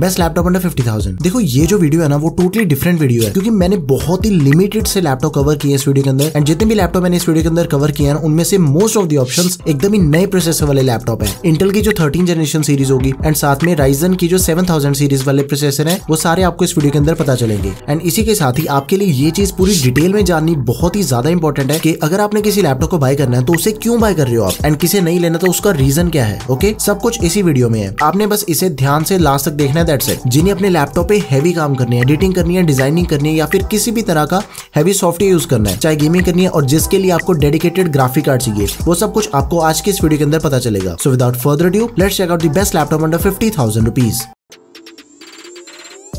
Best laptop under 50,000। देखो ये जो वीडियो है ना वो टोटली डिफरेंट वीडियो है, क्योंकि मैंने बहुत ही लिमिटेड से लैपटॉप कवर किए इस वीडियो के अंदर। एंड जितने भी लैपटॉप मैंने इस वीडियो के अंदर कवर किया है उनमें से मोस्ट ऑफ द ऑप्शंस एकदम ही नए प्रोसेसर वाले लैपटॉप है। इंटेल की जो 13 जनरेशन सीरीज होगी एंड साथ में राइजन की जो 7000 सीरीज वाले प्रोसेसर है वो सारे आपको इस वीडियो के अंदर पता चलेंगे। एंड इसी के साथ ही आपके लिए ये चीज पूरी डिटेल में जाननी बहुत ही ज्यादा इंपॉर्टेंट है कि अगर आपने किसी लैपटॉप को बाय करना है तो उसे क्यों बाय कर रहे हो आप, एंड किसे नहीं लेना तो उसका रीजन क्या है। ओके, सब कुछ इसी वीडियो में है, आपने बस इसे ध्यान से लास्ट तक देखना है। That's it. जिन्हें अपने लैपटॉप पे हैवी काम करनी है, एडिटिंग करनी है, डिजाइनिंग करनी है या फिर किसी भी तरह का हैवी सॉफ्टवेयर यूज करना है, चाहे गेमिंग करनी है और जिसके लिए आपको डेडिकेटेड ग्राफिक कार्ड चाहिए, वो सब कुछ आपको आज के इस वीडियो के अंदर पता चलेगा। So without further due let's check out the best laptop under 50,000 rupees.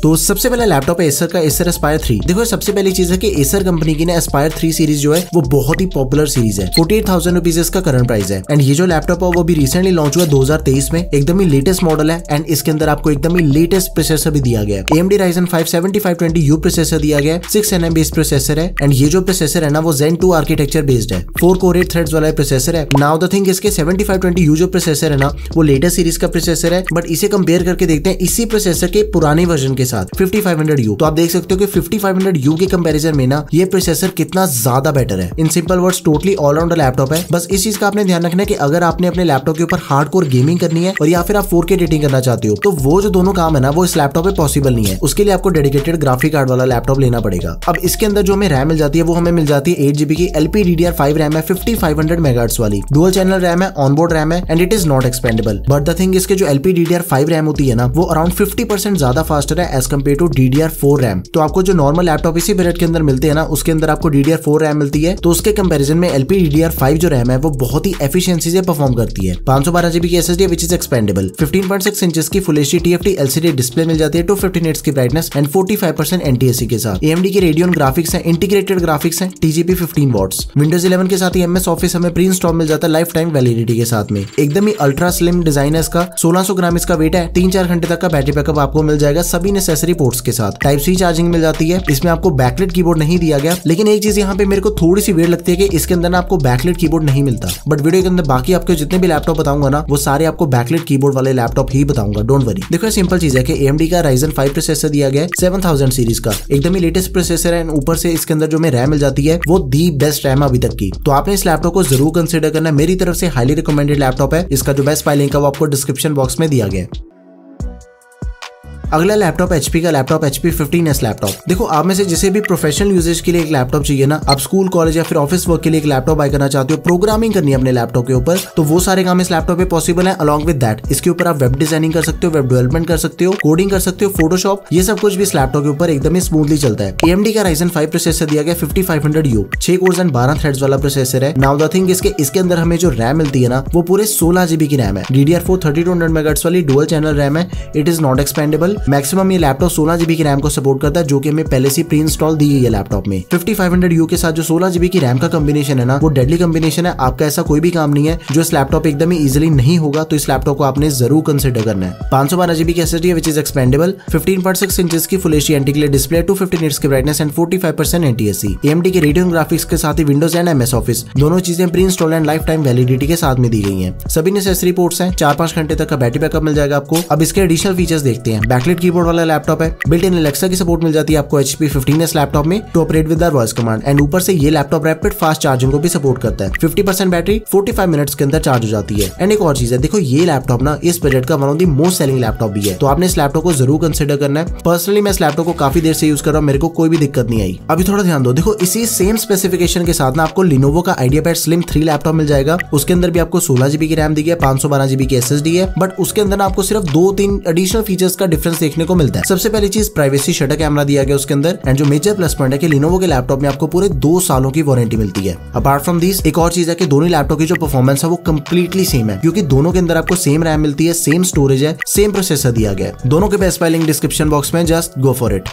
तो सबसे पहला लैपटॉप है एसर का एसर एस्पायर 3। देखो सबसे पहली चीज है कि एसर कंपनी की ना एस्पायर 3 सीरीज जो है वो बहुत ही पॉपुलर सीरीज है। 48,000 रुपीज इसका करंट प्राइस है। एंड ये जो लैपटॉप है वो भी रिसेंटली लॉन्च हुआ 2023 में, एकदम ही लेटेस्ट मॉडल है। एंड इसके अंदर आपको एकदम ही लेटेस्ट प्रोसेसर भी दिया गया है। AMD Ryzen 5 7520U प्रोसेसर दिया गया है, 6 nm बेस्ड प्रोसेसर है। एंड ये जो प्रोसेसर है ना वो Zen 2 आर्किटेक्चर बेस्ड है, 4 कोर 8 थ्रेड्स वाला प्रोसेसर है। नाउ द थिंग इसके 7520U जो प्रोसेसर है ना वो लेटेस्ट सीरीज का प्रोसेसर है, बट इसे कंपेयर करके देखते हैं इसी प्रोसेसर के पुराने वर्जन के साथ 5500U। तो आप देख सकते हो कि 5500U के कंपैरिजन में ना ये प्रोसेसर कितना ज्यादा बेटर है। In simple words totally allrounder laptop है। बस इस चीज का आपने ध्यान रखना है कि अगर आपने अपने लैपटॉप के ऊपर हार्डकोर गेमिंग करनी है और या फिर आप 4K एडिटिंग करना चाहते हो तो वो जो दोनों काम है ना वो इस लैपटॉप पे पॉसिबल नहीं है। उसके लिए आपको डेडिकेटेड ग्राफिक कार्ड वाला लैपटॉप लेना पड़ेगा। अब इसके अंदर जो हमें रैम मिल जाती है वो हमें मिल जाती है 8GB की LPDDR5 रैम है, 5500 MHz वाली डुअल चैनल रैम है, ऑनबोर्ड रैम है and it is not expandable. But the thing इसके जो LPDDR5 रैम होती है ना वो अराउंड 50% ज्यादा फास्टर है as compare to DDR4 RAM. तो आपको जो नॉर्मल लैपटॉप इसी बजट के अंदर मिलते हैं ना उसके अंदर आपको DDR4 रैम मिलती है, तो उसके कंपैरिजन में LPDDR5 जो रैम है वो बहुत ही एफिशिएंसी से परफॉर्म करती है। 512GB की SSD which is expandable, 15.6 inches की full HD TFT LCD display मिल जाती है, 250 Hz की ब्राइटनेस एंड 45% NTSC के साथ। AMD की Radeon ग्राफिक्स है, इंटीग्रेटेड ग्राफिक्स है, TGP 15 वॉट्स। Windows 11 के साथ ही MS Office हमें प्री इंस्टॉल मिल जाता है लाइफ टाइम वैलिडिटी के साथ में। एकदम ही अल्ट्रा स्लिम डिजाइन है इसका, 1600 ग्राम इसका वेट है, 3-4 घंटे तक का बैटरी बैकअप आपको मिल जाएगा सभी नेसेसरी पोर्ट्स के साथ। Type-C चार्जिंग मिल जाती है। इसमें आपको बैकलाइट कीबोर्ड नहीं दिया गया, लेकिन एक चीज यहाँ पे मेरे को थोड़ी सी वेयर लगती है कि इसके अंदर ना आपको बैकलाइट कीबोर्ड नहीं मिलता। बट वीडियो के अंदर बाकी आपको जितने भी लैपटॉप बताऊंगा ना वो सारे आपको बैकलाइट कीबोर्ड वाले लैपटॉप ही बताऊंगा, डोंट वरी। देखो सिंपल चीज है कि AMD का Ryzen 5 प्रोसेसर दिया गया है 7000 सीरीज का, एकदम ही लेटेस्ट प्रोसेसर है। ऊपर से इसके अंदर जो हमें रैम मिल जाती है वो दी बेस्ट रैम अभी तक की। तो आपने इस लैपटॉप को जरूर कंसिडर करना, मेरी तरफ से हाईली रिकमेंडेड लैपटॉप है। इसका जो बेस्ट फाइल लिंक है वो आपको डिस्क्रिप्शन बॉक्स में दिया गया है। अगला लैपटॉप HP का लैपटॉप HP 15S लैपटॉप। देखो आप में से जिसे भी प्रोफेशनल यूजेज के लिए एक लैपटॉप चाहिए ना, आप स्कूल कॉलेज या फिर ऑफिस वर्क के लिए एक लैपटॉप बाय करना चाहते हो, प्रोग्रामिंग करनी है अपने लैपटॉप के ऊपर, तो वो सारे काम इस लैपटॉप पे पॉसिबल है। अलॉन्ग विद दैट इसके ऊपर आप वेब डिजाइनिंग कर सकते हो, वेब डेवलपमेंट कर सकते हो, कोडिंग कर सकते हो, फोटोशॉप, ये सब कुछ भी इस लैपटॉप के ऊपर एकदम ही स्मूथली चलता है। AMD का Ryzen 5 प्रोसेसर दिया गया 5500U, 6 कोर्स एंड 12 थ्रेड्स वाला प्रोसेसर है। नाउ द थिंग इसके अंदर हमें जो रैम मिलती है ना वो पूरे 16GB की रैम है, DDR4 3200 MHz वाली डुअल चैनल रैम है, it is not expandable. Maximum ये लैपटॉप 16GB की रैम को सपोर्ट करता है जो कि हमें पहले से प्री इंस्टॉल दी गई है लैपटॉप में। 5500U के साथ जो 16GB की रैम का कॉम्बिनेशन है ना वो डेडली कॉम्बिनेशन है। आपका ऐसा कोई भी काम नहीं है जो इस लैपटॉप एकदम ही इजीली नहीं होगा, तो इस लैपटॉप को आपने जरूर कंसिडर करना है। 512GB की SSD है विच इज एक्सपेंडेबल, 15.6 इंचेस की full HD anti-glare display, 250 Hz की ब्राइटनेस एंड 45% NTSC। AMD के Radeon ग्राफिक्स के साथ ही विंडोज एंड MS ऑफिस दोनों चीजें pre install and life time validity के साथ में दी गई हैं। सभी नेसेसरी पोर्ट्स हैं, 4-5 घंटे तक का बैटरी बैकअप मिल जाएगा आपको। अब इसके एडिशनल फीचर्स देखते हैं। बैकलाइट कीबोर्ड वाला लैपटॉप है, बिल्ट इन Alexa की सपोर्ट मिल जाती है आपको HP 15S लैपटॉप में to operate with the voice command. And ऊपर से ये लैपटॉप रैपिड फास्ट चार्जिंग को भी सपोर्ट करता है। 50% बैटरी 45 मिनट्स के अंदर चार्ज हो जाती है। एंड एक और चीज है, देखो ये लैपटॉप ना इस बजट का one of the most selling laptop भी है, तो आपने इस लैपटॉप को जरूर कंसिडर करना है। पर्सनली मैं इस लैपटॉप को काफी देर से यूज कर रहा हूँ, मेरे को कोई भी दिक्कत नहीं आई। अभी थोड़ा ध्यान दो, देखो इसी सेम स्पेसिफिकेशन के साथ ना आपको Lenovo का IdeaPad Slim 3 लैपटॉप मिल जाएगा। उसके अंदर भी आपको 16GB की रैम दी है, 512GB की SSD है, बट उसके अंदर आपको सिर्फ 2-3 एडिशनल फीचर्स का डिफरेंस देखने को मिलता है। सबसे पहली चीज प्राइवेसी शटर कैमरा दिया गया उसके अंदर, एंड जो मेजर प्लस पॉइंट है कि Lenovo के लैपटॉप में आपको पूरे 2 सालों की वारंटी मिलती है। अपार्ट फ्रॉम दिस एक और चीज है कि दोनों लैपटॉप की जो परफॉर्मेंस है वो कंप्लीटली सेम है, क्योंकि दोनों के अंदर आपको सेम रैम मिलती है, सेम स्टोरेज है, सेम प्रोसेसर दिया गया है। दोनों के best file link description box में, just go for it.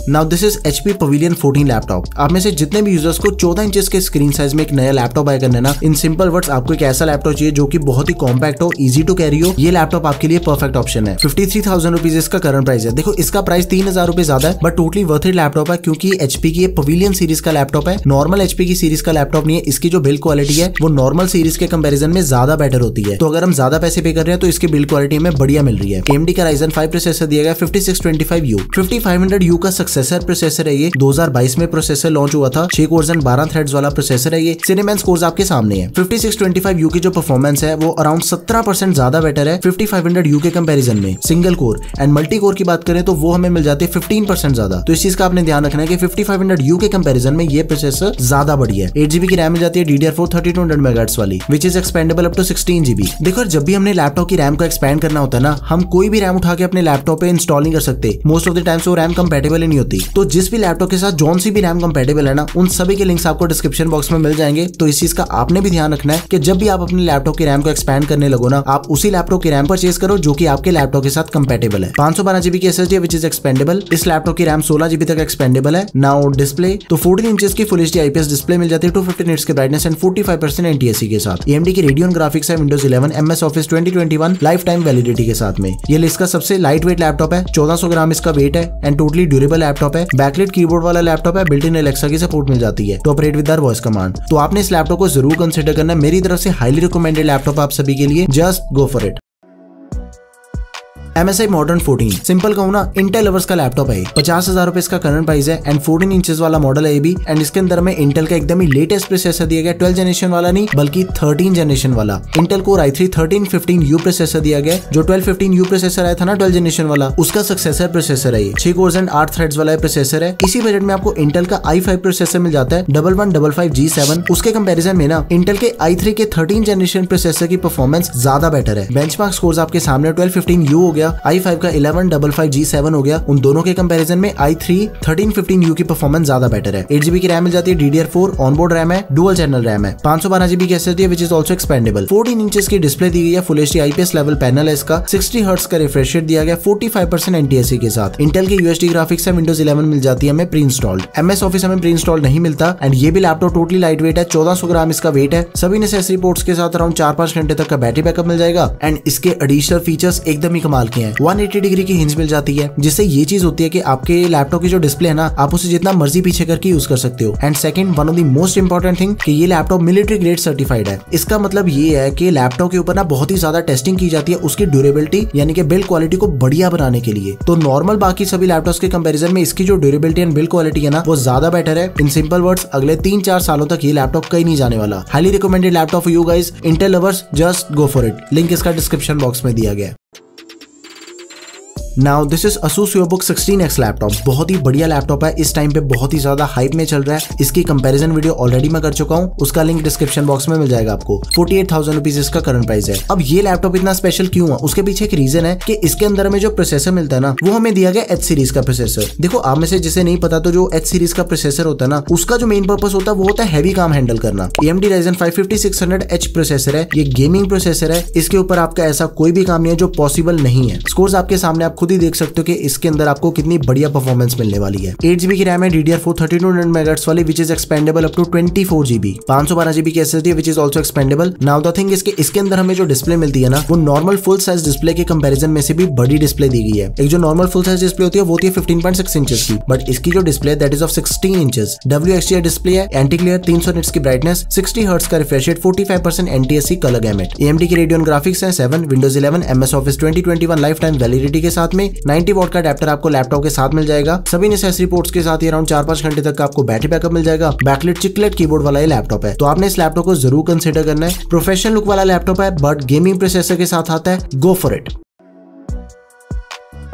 Now this is HP Pavilion 14 laptop. आप में से जितने भी यूजर्स को 14 इंचेस के स्क्रीन साइज में एक नया लैपटॉप बाय करना है ना, इन सिंपल वर्ड्स आपको एक ऐसा लैपटॉप चाहिए जो कि बहुत ही कॉम्पैक्ट हो, इजी टू कैरी हो। ये लैपटॉप आपके लिए परफेक्ट ऑप्शन है। 53,000 रुपीज इसका करंट प्राइस है। देखो इसका प्राइस 3,000 रुपए ज्यादा है, but totally worth it laptop है, क्योंकि HP की ये पवेलियन सीरीज का लैपटॉप है। नॉर्मल HP की सीरीज का लैपटॉप नहीं है। इसकी जो बिल्ड क्वालिटी है वो नॉर्मल सीरीज के कंपैरिजन में ज्यादा बेटर होती है। तो अगर हम ज्यादा पैसे पे कर रहे हैं तो इसकी बिल्ड क्वालिटी हमें बढ़िया मिल रही है। AMD का Ryzen 5 प्रोसेसर दिया गया 5625U। 5500U का सक्सेसर प्रोसेसर है ये। 2022 में प्रोसेसर लॉन्च हुआ था। 6 कोर्स एंड 12 थ्रेड्स वाला प्रोसेसर है ये। सिनेमैन स्कोर्स आपके सामने है। 5625U की जो परफॉर्मेंस है वो अराउंड 17% ज्यादा बेटर है 5500U के कंपैरिजन में। Single core and multi core की बात करें तो वो हमें मिल जाती है 15% ज्यादा। तो इस चीज का आपने ध्यान रखना है कि 5500U के कंपैरिजन में ये प्रोसेसर ज्यादा बढ़िया है। 8GB की रैम मिल जाती है DDR4 3200 MHz वाली, which is expandable up to 16GB। देखो जब भी हमने लैपटॉप की रैम को एक्सपेंड करना होता है ना, हम कोई भी रैम उठा के अपने लैपटॉप पे इंस्टॉल नहीं कर सकते। मोस्ट ऑफ द टाइम्स वो रैम कंपैटिबल ही नहीं होती। तो जिस भी लैपटॉप के साथ जौन सी भी रैम कंपैटिबल है ना, उन सभी के लिंक्स आपको डिस्क्रिप्शन बॉक्स में मिल जाएंगे। तो इस चीज का आपने भी ध्यान रखना है कि जब भी आप अपने लैपटॉप की रैम को एक्सपेंड करने लगो ना, आप उसी लैपटॉप की रैम परचेज करो जो कि आपके लैपटॉप के साथ कंपैटिबल है। 512GB की SSD विच इज एक्सपेंडेबल। इस लैपटॉप की रैम 16GB तक एक्सपेंडेबल है। नाउ डिस्प्ले तो 14 इंचेस की फुल HD IPS डिस्प्ले मिल जाती है 250 निट्स के ब्राइटनेस एंड 45% NTSC के साथ। AMD की रेडियन ग्राफिक्स है, Windows 11 MS Office 2021 life time validity के साथ में। ये इसका सबसे लाइट वेट लैपटॉप है। 1400 ग्राम इसका वेट है एंड टोटली ड्यूरेबल लैपटॉप है। बैकलाइट कीबोर्ड वाला लैपटॉप है। बिल्ट इन एलेक्सा की सपोर्ट मिल जाती है to operate with our voice command. तो आपने इस लैपटॉप को जरूर कंसिडर करना है। मेरी तरफ से हाईली रिकमेंडेड लैपटॉप आप सभी के लिए। Just go for it. MSI Modern 14 simple कहूँ ना, इंटेल लवर्स का लैपटॉप है। 50,000 रुपए इसका करंट प्राइस है एंड 14 इंचेस वाला मॉडल है ये भी। एंड इसके अंदर में इंटेल का एकदम ही लेटेस्ट प्रोसेसर दिया गया। 12 जनरेशन वाला नहीं बल्कि 13 जनरेशन वाला Intel core i3 1315U processor दिया गया। जो 1215U प्रोसेसर आया था ना 12 जनरेशन वाला, उसका सक्सेसर प्रोसेसर है ये। 6 कोर्स एंड 8 थ्रेड्स वाला प्रोसेसर है। इसी बजट में आपको इंटेल का i5 प्रोसेसर मिल जाता है 1155G7। उसके कंपेरिजन में ना इंटेल के i3 के 13 जनरेशन प्रोसेसर की परफॉर्मेंस ज्यादा बेटर है। बेंचमार्क स्कोर्स आपके सामने 1215U हो गया, i5 का 1155G7 हो गया। उन दोनों के कंपैरिजन में i3 1315U की परफॉर्मेंस ज्यादा बेटर है। 8GB की रैम मिल जाती है DDR4 ऑनबोर्ड रैम है, डुअल चैनल रैम है। 512GB की SSD है which is also expendable. 14 inches की डिस्प्ले दी गई है। Full HD IPS level panel है इसका। 60 हर्ट्ज का रिफ्रेश रेट दिया गया 45% NTSC के साथ। इंटेल के UHD ग्राफिक्स है। Windows 11 मिल जाती है हमें प्री इंस्टॉल्ड। MS Office हमें प्री इंस्टॉल्ड नहीं मिलता। एंड ये भी लैपटॉप टोटली लाइट वेट है। 1400 ग्राम इसका वेट है। सभी नेसेसरी पोर्ट्स के साथ अराउंड 4-5 घंटे तक का बैटरी बैकअप मिल जाएगा। एंड इसके एडिशनल फीचर्स एकदम ही कमाल के हैं। 180 डिग्री की हिंज मिल जाती है, जिससे ये चीज होती है कि आपके लैपटॉप की जो डिस्प्ले है ना, आप उसे जितना मर्जी पीछे करके यूज कर सकते हो। And second, one of the most important thing कि ये लैपटॉप मिलिट्री ग्रेड सर्टिफाइड है। इसका मतलब ये है कि लैपटॉप के ऊपर ना बहुत ही ज्यादा टेस्टिंग की जाती है उसकी ड्यूरेबिलिटी यानी कि बिल्ड क्वालिटी को बढ़िया बनाने के लिए। तो नॉर्मल बाकी सभी लैपटॉप्स के कंपैरिजन में इसकी जो ड्यूरेबिलिटी एंड बिल्ड क्वालिटी है ना, वो ज्यादा बेटर है। इन सिंपल वर्ड्स, अगले 3-4 सालों तक ये लैपटॉप कहीं नहीं जाने वाला। Highly recommended laptop for you guys, Intel lovers, just go for it. Link इसका डिस्क्रिप्शन बॉक्स में दिया गया है। Now this is Asus VivoBook 16X laptop. बहुत ही बढ़िया लैपटॉप है। इस टाइम पे बहुत ही ज्यादा हाइप में चल रहा है। इसकी कंपैरिजन वीडियो ऑलरेडी मैं कर चुका हूँ, उसका लिंक डिस्क्रिप्शन बॉक्स में मिल जाएगा आपको। 48,000 रुपीज इसका करंट प्राइस है। अब ये लैपटॉप इतना स्पेशल क्यों है, उसके पीछे एक रीजन है कि इसके अंदर में जो प्रोसेसर मिलता है ना, वो हमें दिया गया H सीरीज का प्रोसेसर। देखो आप में से जिसे नहीं पता, तो जो H सीरीज का प्रोसेसर होता है ना, उसका जो मेन पर्पस होता है वो होता है हैवी काम हैंडल करना। AMD Ryzen 5 5600H प्रोसेसर है। ये गेमिंग प्रोसेसर है। इसके ऊपर आपका ऐसा कोई भी काम नहीं है जो पॉसिबल नहीं है। स्कोर्स आपके सामने, आप खुद ही देख सकते हो कि इसके अंदर आपको कितनी बढ़िया परफॉर्मेंस मिलने वाली है। 8GB की रैम है DDR4 3200 MHz वाली which is expandable up to 24GB। 512GB की SSD which is also expandable. Now the thing इसके अंदर हमें जो डिस्प्ले मिलती है ना, वो नॉर्मल फुल साइज डिस्प्ले के कंपैरिजन में से भी बड़ी डिस्प्ले दी गई है। एक जो नॉर्मल फुल साइज डिस्प्ले होती है वो होती है 15.6 इंचेस की, बट इसकी जो display that is of 16 inches. WXDR display है, एंटी ग्लेयर, 300 निट्स की ब्राइटनेस, 60 हर्ट्ज का refresh rate, 45% NTSC colour gamete. AMD की रेडियन ग्राफिक्स है 7, Windows 11 MS Office 2021 life time validity के साथ में। 90 वॉट का अडैप्टर आपको लैपटॉप के साथ मिल जाएगा। सभी नेसेसरी पोर्ट्स के साथ ही अराउंड 4-5 घंटे तक का आपको बैटरी बैकअप मिल जाएगा। बैकलाइट चिकलेट कीबोर्ड वाला ये लैपटॉप है। तो आपने इस लैपटॉप को जरूर कंसीडर करना है। प्रोफेशनल लुक वाला लैपटॉप है, बट गेमिंग प्रोसेसर के साथ आता है। गो फॉर इट।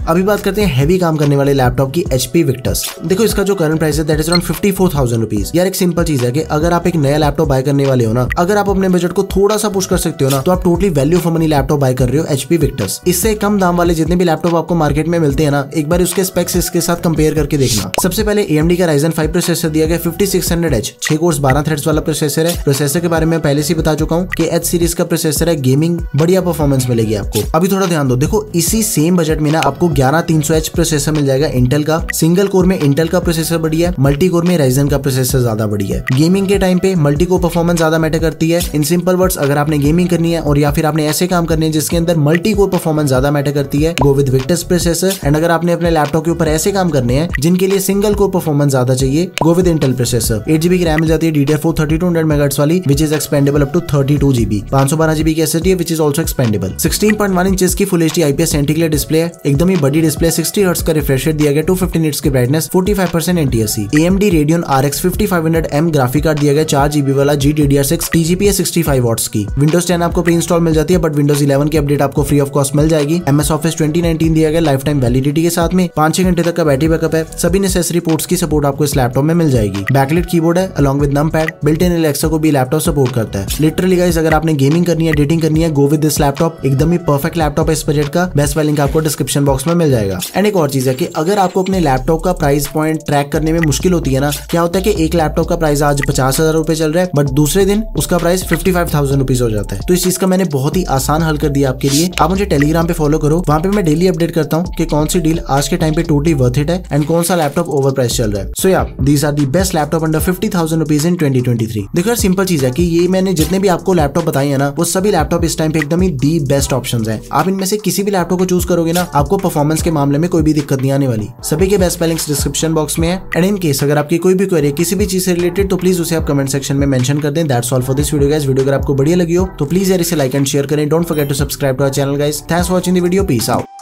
अभी बात करते हैं हैवी काम करने वाले लैपटॉप की, HP Victus। देखो इसका जो करंट प्राइस है दैट इज अराउंड 54,000 रुपीज। यार एक सिंपल चीज है कि अगर आप एक नया लैपटॉप बाय करने वाले हो ना, अगर आप अपने बजट को थोड़ा सा पुश कर सकते हो ना, तो आप totally value for money laptop buy कर रहे हो HP Victus। इससे कम दाम वाले जितने भी लैपटॉप आपको मार्केट में मिलते हैं ना, एक बार उसके स्पेक्स इसके साथ कंपेयर करके देखना। सबसे पहले AMD का Ryzen 5 प्रोसेसर दिया गया 5600H, 6 कोर्स 12 थ्रेड्स वाला प्रोसेसर है। प्रोसेसर के बारे में पहले से बता चुका हूँ कि H सीरीज का प्रोसेसर है, गेमिंग बढ़िया परफॉर्मेंस मिलेगी आपको। अभी थोड़ा ध्यान दो, देखो इसी सेम बजट में ना आपको 11300H प्रोसेसर मिल जाएगा इंटेल का। सिंगल कोर में इंटेल का प्रोसेसर बढ़िया है, मल्टी कोर में राइजन का प्रोसेसर ज्यादा बढ़िया है। गेमिंग के टाइम पे मल्टी कोर परफॉर्मेंस ज्यादा मैटर करती है। इन सिंपल वर्ड्स, अगर आपने गेमिंग करनी है और या फिर आपने ऐसे काम करने हैं जिसके अंदर मल्टी कोर परफॉर्मेंस ज्यादा मैटर करती है, go with Victus processor. And अगर आपने अपने लैपटॉप के ऊपर ऐसे काम करने हैं जिनके लिए सिंगल कोर परफॉर्मेंस ज्यादा चाहिए, go with Intel processor. 8GB की रैम मिल जाती है DDR4 3200 MHz वाली, which is expandable up to 32GB। 512GB की SSD है, which is also expandable. 16.1 inches की full HD IPS centigrade display है, एकदम ही बड़ी डिस्प्ले। 60 हर्ट्ज का रिफ्रेश रेट दिया गया, 250 निट्स की brightness, 45% NTSC। AMD Radeon RX 5500M graphic card दिया गया, 4GB वाला GDDR6, TGP है 65 वॉट्स की। विंडोज 10 आपको प्री इंस्टॉल मिल जाती है, बट विंडोज 11 की अपडेट आपको फ्री ऑफ कॉस्ट मिल जाएगी। MS Office 2019 दिया गया लाइफ टाइम वैलिडिटी के साथ में। 5-6 घंटे तक का बैटरी बैकअप है। सभी नेसेसरी पोर्ट्स की सपोर्ट आपको इस लैपटॉप में मिल जाएगी। बैकलिट कीबोर्ड है along with numpad. Built in Alexa को भी लैपटॉप सपोर्ट करता है। लिटरली गाइस, अगर आपने गेमिंग करनी है, एडिटिंग करनी है, गो विद दिस लैपटॉप। एकदम ही परफेक्ट लैपटॉप है इस बजट का। बेस्ट वाला लिंक आपको डिस्क्रिप्शन बॉक्स में मिल जाएगा। एंड एक और चीज है कि अगर आपको अपने लैपटॉप का प्राइस पॉइंट ट्रैक करने में मुश्किल होती है ना, क्या होता है कि एक लैपटॉप का प्राइस आज 50,000 रुपए चल रहा है, बट दूसरे दिन उसका प्राइस 55,000 रुपीज हो जाता है। तो इस चीज का मैंने बहुत ही आसान हल कर दिया आपके लिए। आप मुझे टेलीग्राम पे फॉलो करो, वहां पे मैं डेली अपडेट करता हूँ कि कौन सी डील आज के टाइम पे टोटली वर्थ इट है एंड कौन सा लैपटॉप ओवर प्राइस चल रहा है। So yeah these are the best laptop under 50,000 rupees in 2023। देखो यार, सिंपल चीज है कि ये मैंने जितने भी आपको लैपटॉप बताए हैं ना, वो सभी लैपटॉप इस टाइम पे एकदम ही दी बेस्ट ऑप्शंस हैं। आप इनमें से किसी भी लैपटॉप को चूज करोगे ना, आपको परफॉर्मेंस के मामले में कोई भी दिक्कत नहीं आने वाली। सभी के बेस्ट लिंक्स डिस्क्रिप्शन बॉक्स में है। एंड इन केस अगर आपकी कोई भी क्वेरी किसी भी चीज से रिलेटेड, तो प्लीज उसे आप कमेंट सेक्शन में मेंशन कर दें। That's all for this video guys. Video अगर आपको बढ़िया लगी हो तो प्लीज यार इसे लाइक एंड शेयर करें। Don't forget to subscribe to our channel guys. Thanks for watching the video. Peace out.